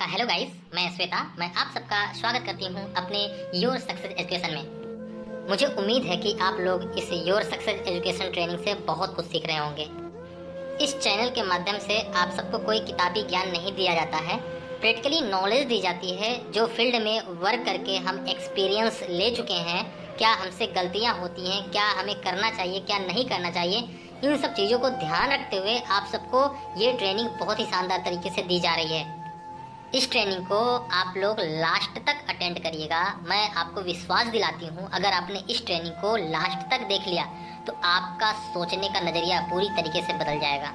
Hello guys, मैं श्वेता। मैं आप सबका स्वागत करती हूँ अपने योर सक्सेस एजुकेशन में। मुझे उम्मीद है कि आप लोग इस योर सक्सेस एजुकेशन ट्रेनिंग से बहुत कुछ सीख रहे होंगे। इस चैनल के माध्यम से आप सबको कोई किताबी ज्ञान नहीं दिया जाता है, प्रैक्टिकली नॉलेज दी जाती है। जो फील्ड में वर्क करके हम एक्सपीरियंस ले चुके हैं, क्या हमसे गलतियाँ होती हैं, क्या हमें करना चाहिए, क्या नहीं करना चाहिए, इन सब चीज़ों को ध्यान रखते हुए आप सबको ये ट्रेनिंग बहुत ही शानदार तरीके से दी जा रही है। इस ट्रेनिंग को आप लोग लास्ट तक अटेंड करिएगा। मैं आपको विश्वास दिलाती हूँ, अगर आपने इस ट्रेनिंग को लास्ट तक देख लिया तो आपका सोचने का नज़रिया पूरी तरीके से बदल जाएगा।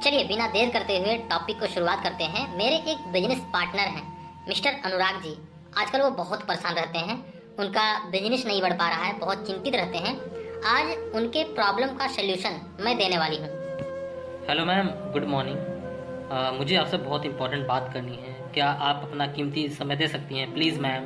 चलिए बिना देर करते हुए टॉपिक को शुरुआत करते हैं। मेरे एक बिजनेस पार्टनर हैं मिस्टर अनुराग जी। आजकल वो बहुत परेशान रहते हैं, उनका बिजनेस नहीं बढ़ पा रहा है, बहुत चिंतित रहते हैं। आज उनके प्रॉब्लम का सल्यूशन मैं देने वाली हूँ। Hello ma'am, good morning. मुझे आपसे बहुत इम्पोर्टेंट बात करनी है। क्या आप अपना कीमती समय दे सकती हैं प्लीज़ मैम?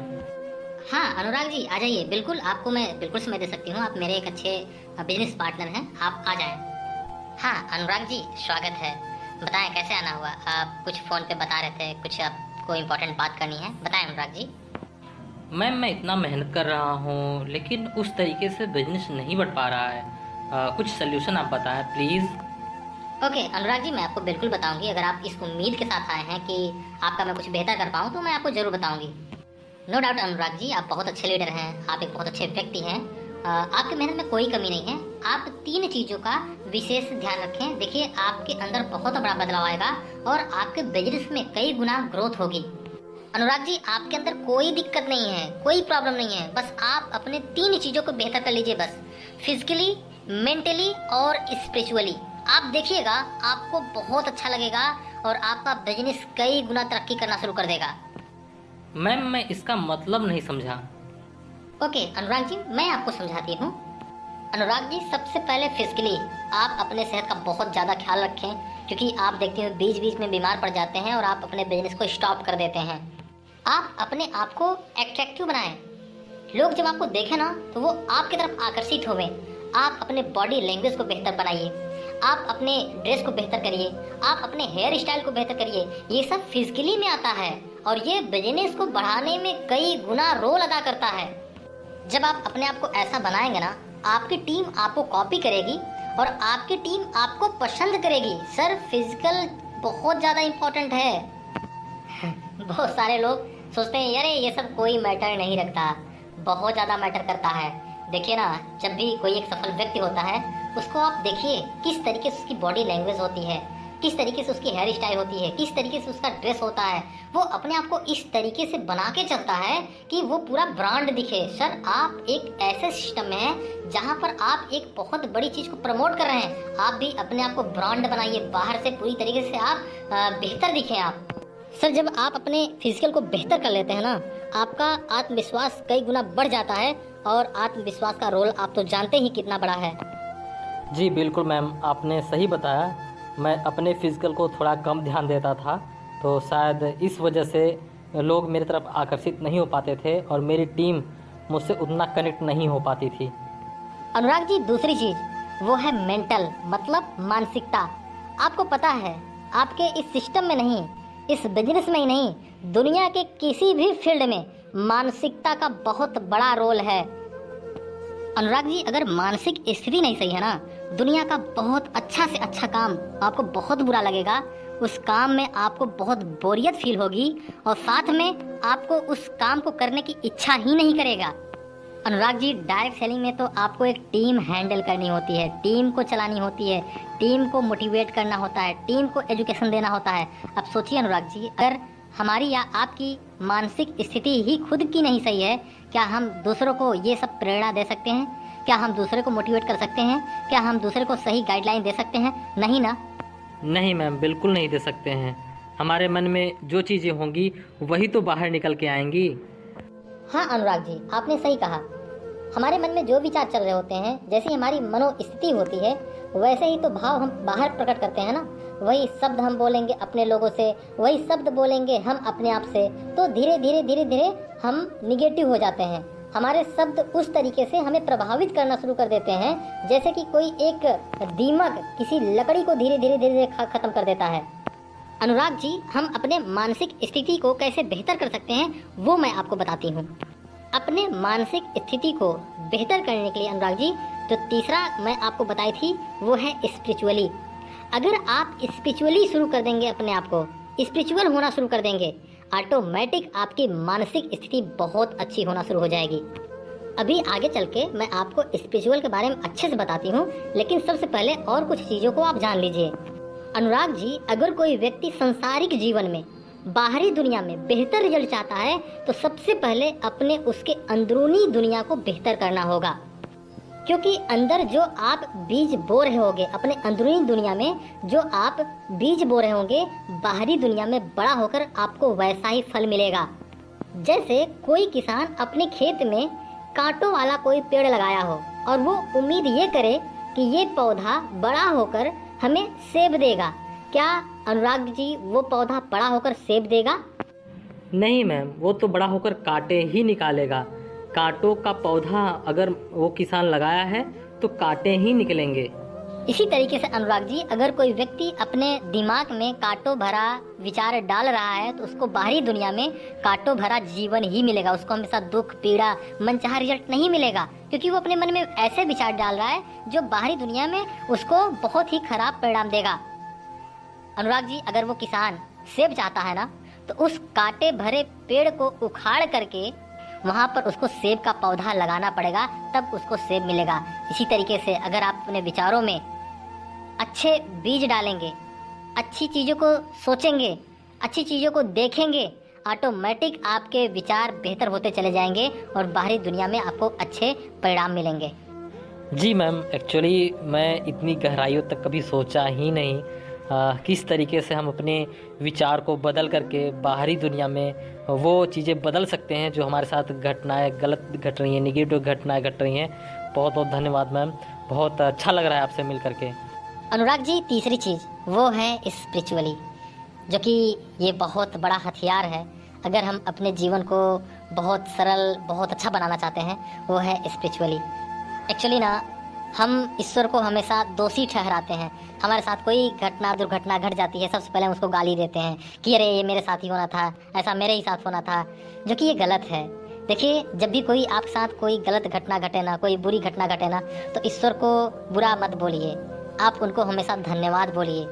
हाँ अनुराग जी, आ जाइए। बिल्कुल, आपको मैं बिल्कुल समय दे सकती हूँ। आप मेरे एक अच्छे बिजनेस पार्टनर हैं, आप आ जाएं। हाँ अनुराग जी, स्वागत है। बताएं कैसे आना हुआ? आप कुछ फ़ोन पे बता रहे थे, कुछ आपको इम्पोर्टेंट बात करनी है, बताएं अनुराग जी। मैम मैं इतना मेहनत कर रहा हूँ लेकिन उस तरीके से बिजनेस नहीं बढ़ पा रहा है। कुछ सल्यूशन आप बताएं प्लीज़। ओके अनुराग जी, मैं आपको बिल्कुल बताऊंगी। अगर आप इस उम्मीद के साथ आए हैं कि आपका मैं कुछ बेहतर कर पाऊँ तो मैं आपको ज़रूर बताऊंगी। नो डाउट अनुराग जी, आप बहुत अच्छे लीडर हैं, आप एक बहुत अच्छे व्यक्ति हैं। आपकी मेहनत में कोई कमी नहीं है। आप 3 चीज़ों का विशेष ध्यान रखें। देखिए, आपके अंदर बहुत बड़ा बदलाव आएगा और आपके बिजनेस में कई गुना ग्रोथ होगी। अनुराग जी, आपके अंदर कोई दिक्कत नहीं है, कोई प्रॉब्लम नहीं है। बस आप अपने 3 चीज़ों को बेहतर कर लीजिए, बस फिजिकली, मेंटली और स्पिरिचुअली। आप देखिएगा, आपको बहुत अच्छा लगेगा और आपका बिजनेस कई गुना तरक्की करना शुरू कर देगा। मैम मैं इसका मतलब नहीं समझा। ओके अनुराग जी, मैं आपको समझाती हूँ। अनुराग जी, सबसे पहले फिजिकली आप अपने सेहत का बहुत ज़्यादा ख्याल रखें, क्योंकि आप देखते हैं बीच बीच में बीमार पड़ जाते हैं और आप अपने बिजनेस को स्टॉप कर देते हैं। आप अपने आप को अट्रैक्टिव बनाएं। लोग जब आपको देखें ना तो वो आपकी तरफ आकर्षित होवें। आप अपने बॉडी लैंग्वेज को बेहतर बनाइए, आप अपने ड्रेस को बेहतर करिए, आप अपने हेयर स्टाइल को बेहतर करिए। ये सब फिजिकली में आता है और ये बिजनेस को बढ़ाने में कई गुना रोल अदा करता है। जब आप अपने आप को ऐसा बनाएंगे ना, आपकी टीम आपको कॉपी करेगी और आपकी टीम आपको पसंद करेगी। सर, फिजिकल बहुत ज़्यादा इम्पोर्टेंट है। बहुत सारे लोग सोचते हैं अरे ये सब कोई मैटर नहीं रखता, बहुत ज़्यादा मैटर करता है। देखिए ना, जब भी कोई एक सफल व्यक्ति होता है, उसको आप देखिए किस तरीके से उसकी बॉडी लैंग्वेज होती है, किस तरीके से उसकी हेयर स्टाइल होती है, किस तरीके से उसका ड्रेस होता है। वो अपने आप को इस तरीके से बना के चलता है कि वो पूरा ब्रांड दिखे। सर, आप एक ऐसे सिस्टम में हैं जहाँ पर आप एक बहुत बड़ी चीज़ को प्रमोट कर रहे हैं। आप भी अपने आप को ब्रांड बनाइए, बाहर से पूरी तरीके से आप बेहतर दिखें आप। सर, जब आप अपने फिजिकल को बेहतर कर लेते हैं ना, आपका आत्मविश्वास कई गुना बढ़ जाता है और आत्मविश्वास का रोल आप तो जानते ही कितना बड़ा है। जी बिल्कुल मैम, आपने सही बताया। मैं अपने फिजिकल को थोड़ा कम ध्यान देता था, तो शायद इस वजह से लोग मेरी तरफ आकर्षित नहीं हो पाते थे और मेरी टीम मुझसे उतना कनेक्ट नहीं हो पाती थी। अनुराग जी, दूसरी चीज़ वो है मेंटल, मतलब मानसिकता। आपको पता है, आपके इस सिस्टम में नहीं, इस बिजनेस में ही नहीं, दुनिया के किसी भी फील्ड में मानसिकता का बहुत बड़ा रोल है। अनुराग जी, अगर मानसिक स्थिति नहीं सही है ना, दुनिया का बहुत अच्छा से अच्छा काम आपको बहुत बुरा लगेगा। उस काम में आपको बहुत बोरियत फील होगी और साथ में आपको उस काम को करने की इच्छा ही नहीं करेगा। अनुराग जी, डायरेक्ट सेलिंग में तो आपको एक टीम हैंडल करनी होती है, टीम को चलानी होती है, टीम को मोटिवेट करना होता है, टीम को एजुकेशन देना होता है। अब सोचिए अनुराग जी, अगर हमारी या आपकी मानसिक स्थिति ही खुद की नहीं सही है, क्या हम दूसरों को ये सब प्रेरणा दे सकते हैं? क्या हम दूसरे को मोटिवेट कर सकते हैं? क्या हम दूसरे को सही गाइडलाइन दे सकते हैं? नहीं ना। नहीं मैम, बिल्कुल नहीं दे सकते हैं। हमारे मन में जो चीज़ें होंगी वही तो बाहर निकल के आएंगी। हाँ अनुराग जी, आपने सही कहा। हमारे मन में जो विचार चल रहे होते हैं, जैसी हमारी मनोस्थिति होती है, वैसे ही तो भाव हम बाहर प्रकट करते हैं ना। वही शब्द हम बोलेंगे अपने लोगों से, वही शब्द बोलेंगे हम अपने आप से, तो धीरे धीरे धीरे धीरे हम निगेटिव हो जाते हैं। हमारे शब्द उस तरीके से हमें प्रभावित करना शुरू कर देते हैं जैसे कि कोई एक दीमक किसी लकड़ी को धीरे धीरे धीरे धीरे खत्म कर देता है। अनुराग जी, हम अपने मानसिक स्थिति को कैसे बेहतर कर सकते हैं वो मैं आपको बताती हूँ। अपने मानसिक स्थिति को बेहतर करने के लिए अनुराग जी, जो तीसरा मैं आपको बताई थी वो है स्पिरिचुअली। अगर आप स्पिरिचुअली शुरू कर देंगे, अपने आप को स्पिरिचुअल होना शुरू कर देंगे, ऑटोमेटिक आपकी मानसिक स्थिति बहुत अच्छी होना शुरू हो जाएगी। अभी आगे चल के मैं आपको स्पिरिचुअल के बारे में अच्छे से बताती हूँ, लेकिन सबसे पहले और कुछ चीज़ों को आप जान लीजिए। अनुराग जी, अगर कोई व्यक्ति सांसारिक जीवन में, बाहरी दुनिया में बेहतर रिजल्ट चाहता है तो सबसे पहले अपने उसके अंदरूनी दुनिया को बेहतर करना होगा। क्योंकि अंदर जो आप बीज बो रहे होंगे, अपने अंदरूनी दुनिया में जो आप बीज बो रहे होंगे, बाहरी दुनिया में बड़ा होकर आपको वैसा ही फल मिलेगा। जैसे कोई किसान अपने खेत में कांटों वाला कोई पेड़ लगाया हो और वो उम्मीद ये करे कि ये पौधा बड़ा होकर हमें सेब देगा, क्या अनुराग जी वो पौधा बड़ा होकर सेब देगा? नहीं मैम, वो तो बड़ा होकर कांटे ही निकालेगा। कांटों का पौधा अगर वो किसान लगाया है तो कांटे ही निकलेंगे। इसी तरीके से अनुराग जी, अगर कोई व्यक्ति अपने दिमाग में कांटों भरा विचार डाल रहा है तो उसको बाहरी दुनिया में कांटों भरा जीवन ही मिलेगा। उसको हमेशा दुख, पीड़ा, मनचाहा रिजल्ट नहीं मिलेगा, क्योंकि वो अपने मन में ऐसे विचार डाल रहा है जो बाहरी दुनिया में उसको बहुत ही खराब परिणाम देगा। अनुराग जी, अगर वो किसान सेब चाहता है ना, तो उस कांटे भरे पेड़ को उखाड़ करके वहाँ पर उसको सेब का पौधा लगाना पड़ेगा, तब उसको सेब मिलेगा। इसी तरीके से अगर आप अपने विचारों में अच्छे बीज डालेंगे, अच्छी चीज़ों को सोचेंगे, अच्छी चीज़ों को देखेंगे, ऑटोमेटिक आपके विचार बेहतर होते चले जाएंगे और बाहरी दुनिया में आपको अच्छे परिणाम मिलेंगे। जी मैम, एक्चुअली मैं इतनी गहराइयों तक कभी सोचा ही नहीं किस तरीके से हम अपने विचार को बदल करके बाहरी दुनिया में वो चीज़ें बदल सकते हैं जो हमारे साथ घटनाएं गलत घट रही हैं, निगेटिव घटनाएं घट रही हैं। बहुत बहुत धन्यवाद मैम, बहुत अच्छा लग रहा है आपसे मिल करके। अनुराग जी, तीसरी चीज़ वो है स्पिरिचुअली, जो कि ये बहुत बड़ा हथियार है। अगर हम अपने जीवन को बहुत सरल, बहुत अच्छा बनाना चाहते हैं, वो है स्पिरिचुअली। एक्चुअली ना, हम ईश्वर को हमेशा दोषी ठहराते हैं। हमारे साथ कोई घटना, दुर्घटना घट जाती है, सबसे पहले हम उसको गाली देते हैं कि अरे ये मेरे साथ ही होना था, ऐसा मेरे ही साथ होना था, जो कि ये गलत है। देखिए, जब भी कोई आपके साथ कोई गलत घटना घटे ना, कोई बुरी घटना घटे ना, तो ईश्वर को बुरा मत बोलिए, आप उनको हमेशा धन्यवाद बोलिए।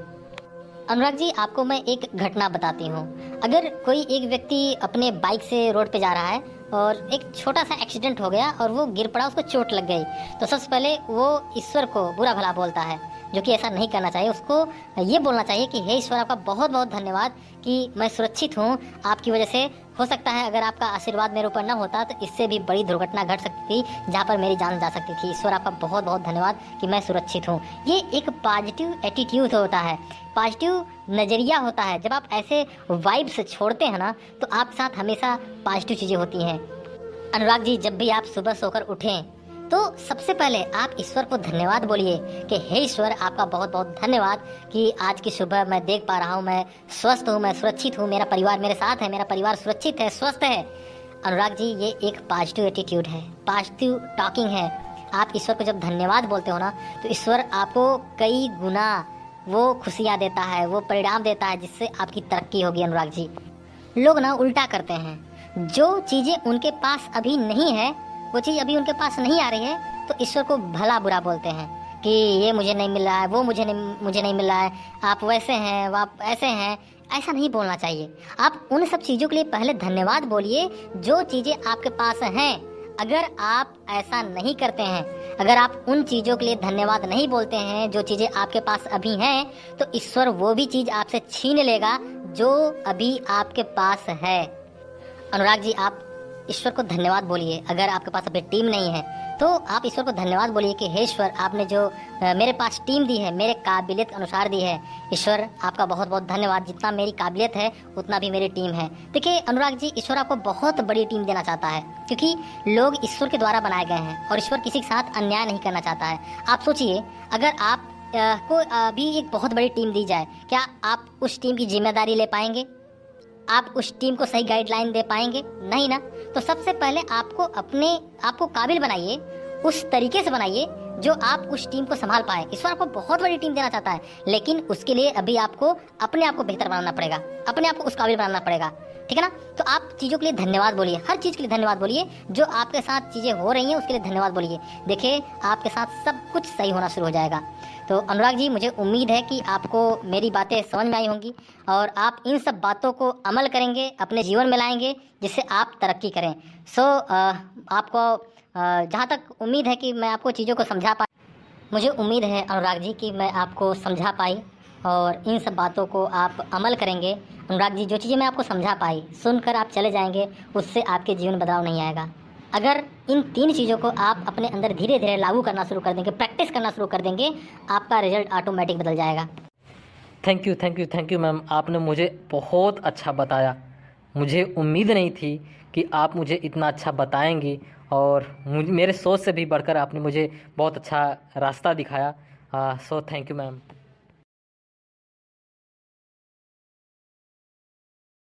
अनुराग जी, आपको मैं एक घटना बताती हूँ। अगर कोई एक व्यक्ति अपने बाइक से रोड पे जा रहा है और एक छोटा सा एक्सीडेंट हो गया और वो गिर पड़ा, उसको चोट लग गई, तो सबसे पहले वो ईश्वर को बुरा भला बोलता है, जो कि ऐसा नहीं करना चाहिए। उसको ये बोलना चाहिए कि हे ईश्वर, आपका बहुत बहुत धन्यवाद कि मैं सुरक्षित हूँ, आपकी वजह से हो सकता है अगर आपका आशीर्वाद मेरे ऊपर ना होता तो इससे भी बड़ी दुर्घटना घट सकती थी जहाँ पर मेरी जान जा सकती थी। ईश्वर, आपका बहुत बहुत धन्यवाद कि मैं सुरक्षित हूँ। ये एक पॉजिटिव एटीट्यूड होता है, पॉजिटिव नज़रिया होता है। जब आप ऐसे वाइब्स छोड़ते हैं ना, तो आपके साथ हमेशा पॉजिटिव चीज़ें होती हैं। अनुराग जी, जब भी आप सुबह सोकर उठें तो सबसे पहले आप ईश्वर को धन्यवाद बोलिए कि हे ईश्वर, आपका बहुत बहुत धन्यवाद कि आज की सुबह मैं देख पा रहा हूँ, मैं स्वस्थ हूँ, मैं सुरक्षित हूँ, मेरा परिवार मेरे साथ है, मेरा परिवार सुरक्षित है, स्वस्थ है। अनुराग जी, ये एक पॉजिटिव एटीट्यूड है, पॉजिटिव टॉकिंग है। आप ईश्वर को जब धन्यवाद बोलते हो ना, तो ईश्वर आपको कई गुना वो खुशियाँ देता है, वो परिणाम देता है, जिससे आपकी तरक्की होगी। अनुराग जी, लोग ना उल्टा करते हैं, जो चीज़ें उनके पास अभी नहीं है, वो चीज़ अभी उनके पास नहीं आ रही है, तो ईश्वर को भला बुरा बोलते हैं कि ये मुझे नहीं मिल रहा है, वो मुझे नहीं मिल रहा है, आप वैसे हैं, आप ऐसे हैं। ऐसा नहीं बोलना चाहिए। आप उन सब चीज़ों के लिए पहले धन्यवाद बोलिए जो चीज़ें आपके पास हैं। अगर आप ऐसा नहीं करते हैं, अगर आप उन चीज़ों के लिए धन्यवाद नहीं बोलते हैं जो चीज़ें आपके पास अभी हैं, तो ईश्वर वो भी चीज़ आपसे छीन लेगा जो अभी आपके पास है। अनुराग जी, आप ईश्वर को धन्यवाद बोलिए। अगर आपके पास अभी टीम नहीं है तो आप ईश्वर को धन्यवाद बोलिए कि हे ईश्वर, आपने जो मेरे पास टीम दी है, मेरे काबिलियत अनुसार दी है, ईश्वर आपका बहुत बहुत धन्यवाद। जितना मेरी काबिलियत है उतना भी मेरी टीम है। देखिए अनुराग जी, ईश्वर आपको बहुत बड़ी टीम देना चाहता है, क्योंकि लोग ईश्वर के द्वारा बनाए गए हैं और ईश्वर किसी के साथ अन्याय नहीं करना चाहता है। आप सोचिए, अगर आप को अभी एक बहुत बड़ी टीम दी जाए, क्या आप उस टीम की जिम्मेदारी ले पाएंगे? आप उस टीम को सही गाइडलाइन दे पाएंगे? नहीं ना। तो सबसे पहले आपको अपने आप को काबिल बनाइए, उस तरीके से बनाइए जो आप उस टीम को संभाल पाए। ईश्वर आपको बहुत बड़ी टीम देना चाहता है, लेकिन उसके लिए अभी आपको अपने आप को बेहतर बनाना पड़ेगा, अपने आप को उस काबिल बनाना पड़ेगा, ठीक है ना। तो आप चीज़ों के लिए धन्यवाद बोलिए, हर चीज़ के लिए धन्यवाद बोलिए। जो आपके साथ चीज़ें हो रही हैं उसके लिए धन्यवाद बोलिए। देखिए आपके साथ सब कुछ सही होना शुरू हो जाएगा। तो अनुराग जी, मुझे उम्मीद है कि आपको मेरी बातें समझ में आई होंगी और आप इन सब बातों को अमल करेंगे, अपने जीवन में लाएंगे, जिससे आप तरक्की करें। आपको जहाँ तक उम्मीद है कि मैं आपको चीज़ों को समझा पाई, मुझे उम्मीद है अनुराग जी कि मैं आपको समझा पाई और इन सब बातों को आप अमल करेंगे। अनुराग जी, जो चीज़ें मैं आपको समझा पाई, सुनकर आप चले जाएंगे, उससे आपके जीवन में बदलाव नहीं आएगा। अगर इन 3 चीज़ों को आप अपने अंदर धीरे धीरे लागू करना शुरू कर देंगे, प्रैक्टिस करना शुरू कर देंगे, आपका रिजल्ट ऑटोमेटिक बदल जाएगा। थैंक यू मैम, आपने मुझे बहुत अच्छा बताया। मुझे उम्मीद नहीं थी कि आप मुझे इतना अच्छा बताएंगी और मेरे सोच से भी बढ़कर आपने मुझे बहुत अच्छा रास्ता दिखाया। So thank you ma'am.